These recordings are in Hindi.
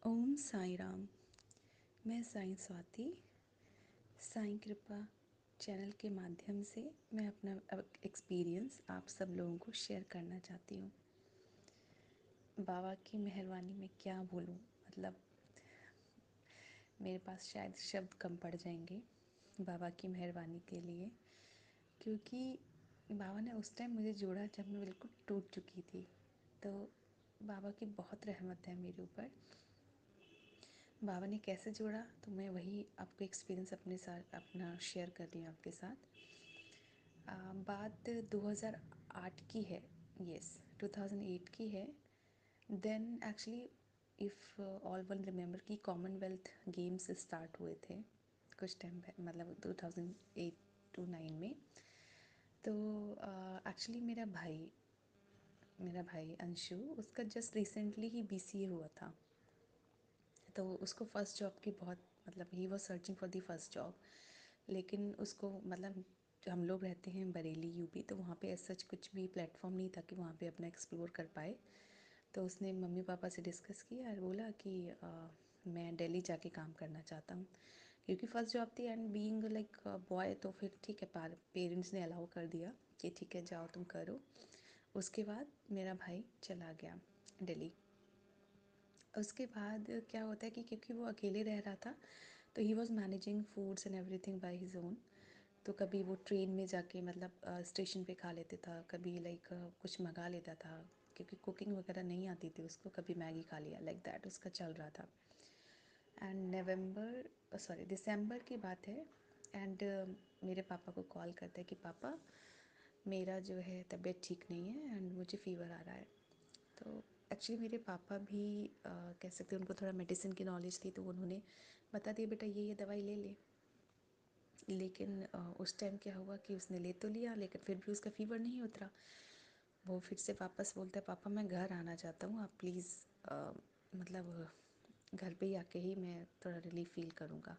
ओम साई राम। मैं साईं स्वाति साईं कृपा चैनल के माध्यम से मैं अपना एक्सपीरियंस आप सब लोगों को शेयर करना चाहती हूँ। बाबा की मेहरबानी में क्या बोलूँ, मतलब मेरे पास शायद शब्द कम पड़ जाएंगे बाबा की मेहरबानी के लिए, क्योंकि बाबा ने उस टाइम मुझे जोड़ा जब मैं बिल्कुल टूट चुकी थी। तो बाबा की बहुत रहमत है मेरे ऊपर। बाबा ने कैसे जोड़ा तो मैं वही आपको एक्सपीरियंस अपने साथ अपना शेयर कर रही हूँ आपके साथ। बात 2008 की है। यस, 2008 की है। Then actually if all one remember कि कॉमनवेल्थ गेम्स स्टार्ट हुए थे कुछ टाइम मतलब 2008 टू 9 में। तो एक्चुअली मेरा भाई अंशु, उसका जस्ट रिसेंटली ही बीसीए हुआ था। तो उसको फ़र्स्ट जॉब की बहुत, मतलब he was searching for the first job. लेकिन उसको मतलब हम लोग रहते हैं बरेली यूपी, तो वहाँ पे ऐसा कुछ भी प्लेटफॉर्म नहीं था कि वहाँ पे अपना एक्सप्लोर कर पाए। तो उसने मम्मी पापा से डिस्कस किया और बोला कि मैं दिल्ली जाके काम करना चाहता हूँ, क्योंकि फ़र्स्ट जॉब थी एंड बीइंग लाइक बॉय, तो फिर ठीक है, पेरेंट्स ने अलाउ कर दिया कि ठीक है जाओ तुम करो। उसके बाद मेरा भाई चला गया दिल्ली। उसके बाद क्या होता है कि क्योंकि वो अकेले रह रहा था, तो he was managing foods and everything by his own. तो कभी वो ट्रेन में जाके मतलब स्टेशन पे खा लेते था, कभी लाइक कुछ मंगा लेता था, क्योंकि कुकिंग वगैरह नहीं आती थी उसको। कभी मैगी खा लिया, लाइक दैट उसका चल रहा था। एंड दिसंबर की बात है। एंड मेरे पापा को कॉल करता है कि पापा मेरा जो है तबीयत ठीक नहीं है एंड मुझे फ़ीवर आ रहा है। तो एक्चुअली मेरे पापा भी कह सकते हैं उनको थोड़ा मेडिसिन की नॉलेज थी, तो उन्होंने बता दिया बेटा ये दवाई ले ले। लेकिन उस टाइम क्या हुआ कि उसने ले तो लिया, लेकिन फिर भी उसका फ़ीवर नहीं उतरा। वो फिर से वापस बोलता है पापा मैं घर आना चाहता हूँ, आप प्लीज़ मतलब घर पे ही आके ही मैं थोड़ा रिलीफ फील करूँगा।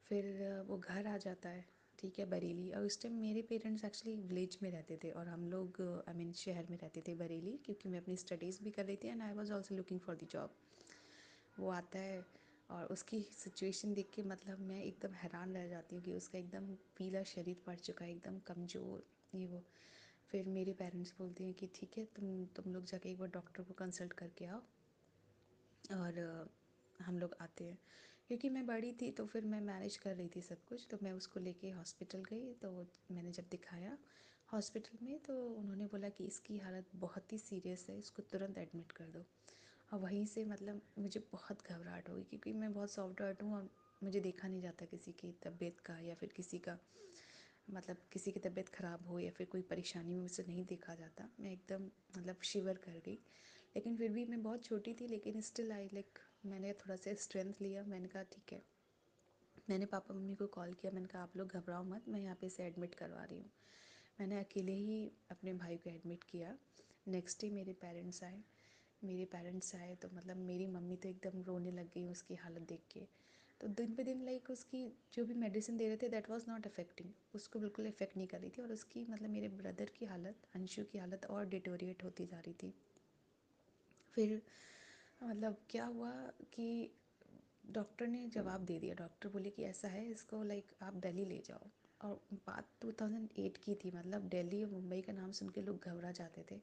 फिर वो घर आ जाता है, ठीक है, बरेली। और उस टाइम मेरे पेरेंट्स एक्चुअली विलेज में रहते थे और हम लोग आई मीन शहर में रहते थे बरेली, क्योंकि मैं अपनी स्टडीज़ भी कर रही थी and I was also looking for the job. वो आता है और उसकी सिचुएशन देख के मतलब मैं एकदम हैरान रह जाती हूँ कि उसका एकदम पीला शरीर पड़ चुका है, एकदम कमज़ोर, ये वो। फिर मेरे पेरेंट्स बोलते हैं कि ठीक है तुम लोग जाके एक बार डॉक्टर को कंसल्ट करके आओ। और हम लोग आते हैं, क्योंकि मैं बड़ी थी तो फिर मैं मैनेज कर रही थी सब कुछ। तो मैं उसको लेके हॉस्पिटल गई, तो मैंने जब दिखाया हॉस्पिटल में तो उन्होंने बोला कि इसकी हालत बहुत ही सीरियस है, इसको तुरंत एडमिट कर दो। और वहीं से मतलब मुझे बहुत घबराहट हो गई, क्योंकि मैं बहुत सॉफ्ट हार्ट हूँ और मुझे देखा नहीं जाता किसी की तबीयत का, या फिर किसी का मतलब किसी की तबीयत ख़राब हो या फिर कोई परेशानी में मुझसे नहीं देखा जाता। मैं एकदम मतलब शिवर कर गई। लेकिन फिर भी मैं बहुत छोटी थी, लेकिन स्टिल आई लाइक मैंने थोड़ा सा स्ट्रेंथ लिया। मैंने कहा ठीक है, मैंने पापा मम्मी को कॉल किया, मैंने कहा आप लोग घबराओ मत, मैं यहाँ पे से एडमिट करवा रही हूँ। मैंने अकेले ही अपने भाई को एडमिट किया। नेक्स्ट डे मेरे पेरेंट्स आए तो मतलब मेरी मम्मी तो एकदम रोने लग गई उसकी हालत देख के। तो दिन पे दिन लाइक उसकी जो भी मेडिसिन दे रहे थे दैट वाज नॉट अफेक्टिंग, उसको बिल्कुल इफेक्ट नहीं कर रही थी। और उसकी मतलब मेरे ब्रदर की हालत, अंशु की हालत और डिटोरिएट होती जा रही थी। फिर मतलब क्या हुआ कि डॉक्टर ने जवाब दे दिया। डॉक्टर बोले कि ऐसा है, इसको लाइक आप दिल्ली ले जाओ। और बात 2008 की थी, मतलब दिल्ली और मुंबई का नाम सुन के लोग घबरा जाते थे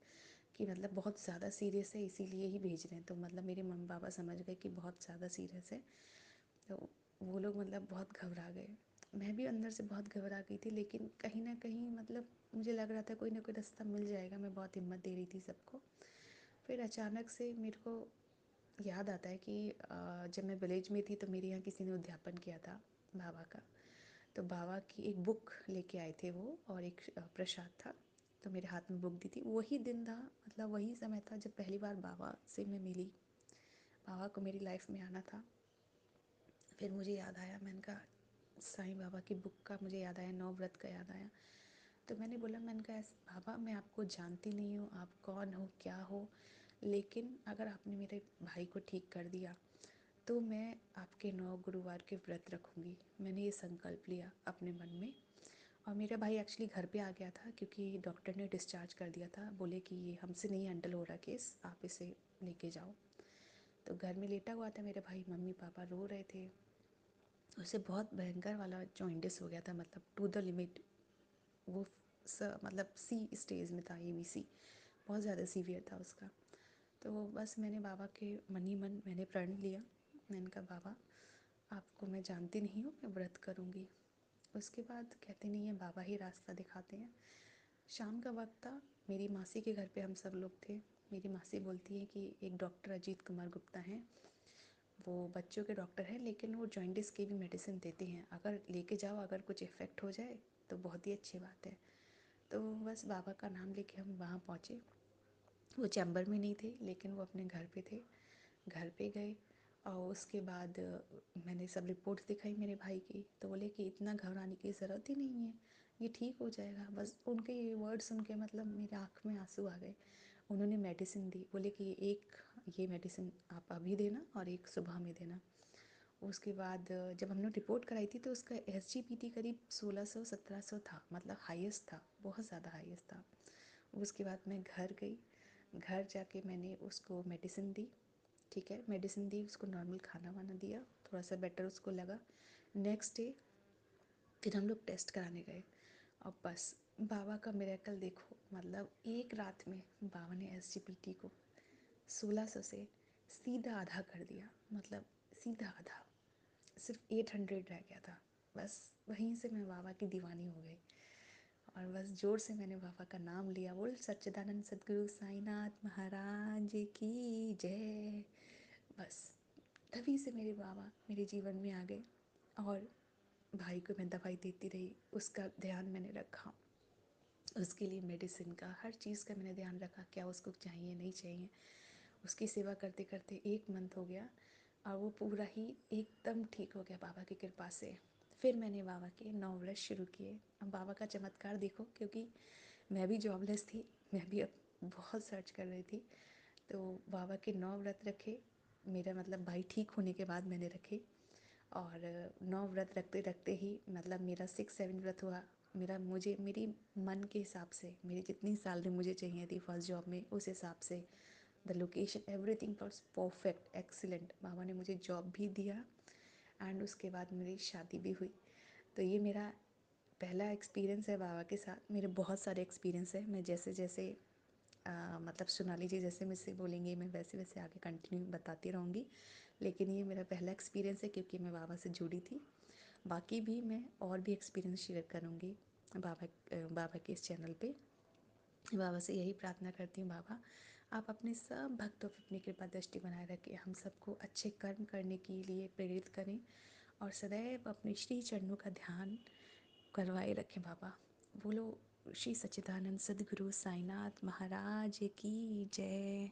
कि मतलब बहुत ज़्यादा सीरियस है इसीलिए ही भेज रहे हैं। तो मतलब मेरे मम्मी पापा समझ गए कि बहुत ज़्यादा सीरियस है, तो वो लोग मतलब बहुत घबरा गए। मैं भी अंदर से बहुत घबरा गई थी, लेकिन कहीं ना कहीं मतलब मुझे लग रहा था कोई ना कोई रास्ता मिल जाएगा। मैं बहुत हिम्मत दे रही थी सबको। फिर अचानक से मेरे को याद आता है कि जब मैं विलेज में थी तो मेरे यहाँ किसी ने उद्यापन किया था बाबा का। तो बाबा की एक बुक लेके आए थे वो, और एक प्रसाद था। तो मेरे हाथ में बुक दी थी। वही दिन था, मतलब वही समय था जब पहली बार बाबा से मैं मिली। बाबा को मेरी लाइफ में आना था। फिर मुझे याद आया, मैंने कहा साईं बाबा की बुक का मुझे याद आया, नौ व्रत का याद आया। तो मैंने बोला, मैंने कहा बाबा मैं आपको जानती नहीं हूँ, आप कौन हो क्या हो, लेकिन अगर आपने मेरे भाई को ठीक कर दिया तो मैं आपके 9 गुरुवार के व्रत रखूँगी। मैंने ये संकल्प लिया अपने मन में। और मेरा भाई एक्चुअली घर पे आ गया था, क्योंकि डॉक्टर ने डिस्चार्ज कर दिया था। बोले कि ये हमसे नहीं हैंडल हो रहा केस, आप इसे लेके जाओ। तो घर में लेटा हुआ था मेरे भाई, मम्मी पापा रो रहे थे। उसे बहुत भयंकर वाला जॉइंटिस हो गया था, मतलब टू द लिमिट। वो मतलब सी स्टेज में था, ABC, बहुत ज़्यादा सीवियर था उसका। तो बस मैंने बाबा के मन ही मन मैंने प्रण लिया। मैंने कहा बाबा, आपको मैं जानती नहीं हूँ, मैं व्रत करूँगी। उसके बाद कहते नहीं है, बाबा ही रास्ता दिखाते हैं। शाम का वक्त था, मेरी मासी के घर पे हम सब लोग थे। मेरी मासी बोलती है कि एक डॉक्टर अजीत कुमार गुप्ता हैं, वो बच्चों के डॉक्टर हैं, लेकिन वो जॉइंटिस की भी मेडिसिन देते हैं, अगर लेके जाओ, अगर कुछ इफ़ेक्ट हो जाए तो बहुत ही अच्छी बात है। तो बस बाबा का नाम लेके हम वहाँ पहुँचे। वो चैम्बर में नहीं थे, लेकिन वो अपने घर पे थे। घर पे गए और उसके बाद मैंने सब रिपोर्ट्स दिखाई मेरे भाई की, तो बोले कि इतना घबराने की ज़रूरत ही नहीं है, ये ठीक हो जाएगा। बस उनके ये वर्ड सुन के मतलब मेरे आँख में आंसू आ गए। उन्होंने मेडिसिन दी, बोले कि एक ये मेडिसिन आप अभी देना और एक सुबह में देना। उसके बाद जब हमने रिपोर्ट कराई थी तो उसका SGPT करीब 1600-1700 था, मतलब हाईएस्ट था, बहुत ज़्यादा हाईएस्ट था। उसके बाद मैं घर गई। घर जाके मैंने उसको मेडिसिन दी, ठीक है, मेडिसिन दी, उसको नॉर्मल खाना वाना दिया, थोड़ा सा बेटर उसको लगा। नेक्स्ट डे फिर हम लोग टेस्ट कराने गए, और बस बाबा का मिरेकल देखो, मतलब एक रात में बाबा ने SGPT को 1600 से सीधा आधा कर दिया, मतलब सीधा आधा, सिर्फ 800 रह गया था। बस वहीं से मैं बाबा की दीवानी हो गई, और बस ज़ोर से मैंने बाबा का नाम लिया, बोल सच्चिदानंद सदगुरु साईनाथ महाराज की जय। बस तभी से मेरे बाबा मेरे जीवन में आ गए, और भाई को मैं दवाई देती रही, उसका ध्यान मैंने रखा, उसके लिए मेडिसिन का, हर चीज़ का मैंने ध्यान रखा, क्या उसको चाहिए नहीं चाहिए। उसकी सेवा करते करते 1 मंथ हो गया, और वो पूरा ही एकदम ठीक हो गया बाबा की कृपा से। फिर मैंने बाबा के 9 व्रत शुरू किए। अब बाबा का चमत्कार देखो, क्योंकि मैं भी जॉबलेस थी, मैं भी अब बहुत सर्च कर रही थी, तो बाबा के 9 व्रत रखे। मेरा मतलब भाई ठीक होने के बाद मैंने रखे, और 9 व्रत रखते रखते ही मतलब मेरा 6-7 व्रत हुआ। मेरा मुझे मेरी मन के हिसाब से मेरी जितनी सैलरी मुझे चाहिए थी फर्स्ट जॉब में, उस हिसाब से the location everything was perfect excellent. बाबा ने मुझे जॉब भी दिया, एंड उसके बाद मेरी शादी भी हुई। तो ये मेरा पहला एक्सपीरियंस है बाबा के साथ। मेरे बहुत सारे एक्सपीरियंस है, मैं जैसे जैसे मतलब सोनाली जी जैसे मुझसे बोलेंगे, मैं वैसे वैसे आगे कंटिन्यू बताती रहूँगी, लेकिन ये मेरा पहला एक्सपीरियंस है क्योंकि मैं बाबा से जुड़ी थी। बाकी भी मैं और भी एक्सपीरियंस शेयर करूँगी बाबा के इस चैनल पे। बाबा से यही प्रार्थना करती हूँ, बाबा आप अपने सब भक्तों पर अपनी कृपा दृष्टि बनाए रखें, हम सबको अच्छे कर्म करने के लिए प्रेरित करें, और सदैव अपने श्री चरणों का ध्यान करवाए रखें बाबा। बोलो श्री सच्चिदानंद सदगुरु साईनाथ महाराज की जय।